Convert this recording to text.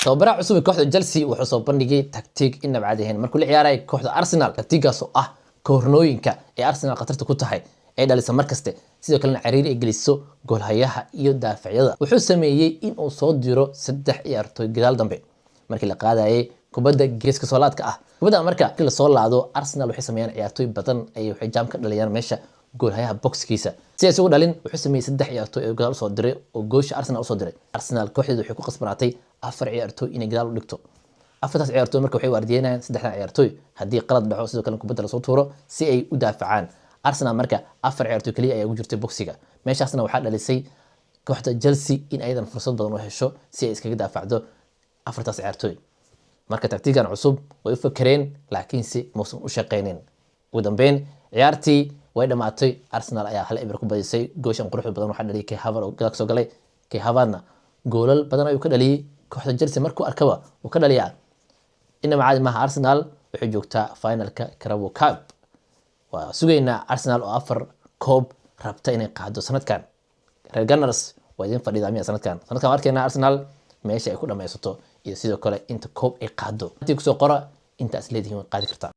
tababaraha cusub ee kooxda Chelsea wuxuu soo bandhigay taktiik in nabcadeyn markuu la ciyaaray kooxda Arsenal. taktiikaas oo ah koornooyinka ee Arsenal qatarta ku tahay ay dhalisa markaste sidoo kalena cariiri ay geliso goolhayaha iyo daafacyada. wuxuu sameeyay in uu soo diro 3 ciyaartoy gadaal dambe markii la qaadayay kubadda geeska soolaadka ah. kubadda marka la soo laado Arsenal waxay sameeyaan ciyaartoy badan ay waxay jaam ka dhaliyaan meesha goolhayaha boxkiisa si ay ugu dhalin. wuxuu sameeyay 3 ciyaartoy oo gadaal soo diray oo goosha Arsenal soo diray. Arsenal kooxdeedu waxay ku qasbanaatay 4 ciyaartoy inay gadaal u dhigto. afartaas ciyaartoy marka waxay waardiyeynayaan 3 ciyaartoy haddii qalad dhaco sidoo kale kubadda la soo tuuro si ay u daafacaan. Arsenal marka 4 ciyaartoy kaliya ayaa ugu jirtay boxiga. meeshaasna waxaa dhalisay kooxda Chelsea in aydan fursad badan u hesho si ay iskaga daafacdo afartaas ciyaartoy. marka taktiikan cusub way u fakareen laakiin si muusan u shaqeynin. ugu dambeyn ciyaartii way dhamaatay. Arsenal ayaa hal eber ku badisay. gooshan quruxda badan waxaa dhaliyay Kai Havertz oo gadaal soo galay. Kai Havertz goolal badan ayuu ka dhaliyay kooxda Chelsea markuu arkaba uu ka dhaliyaa. inama caadi maaha. Arsenal waxay joogtaa finalka Carabao Cup. waa sugaynaa Arsenal oo 4 koob rabta inay qaado sanadkan. reer Gunners waa idin fadhidaa miya sanadkan arkayna Arsenal meesha ay ku dhameysato iyo sidoo kale inta koob ay qaado. intii ku soo qora intaas leedihiin qaadi kartaa.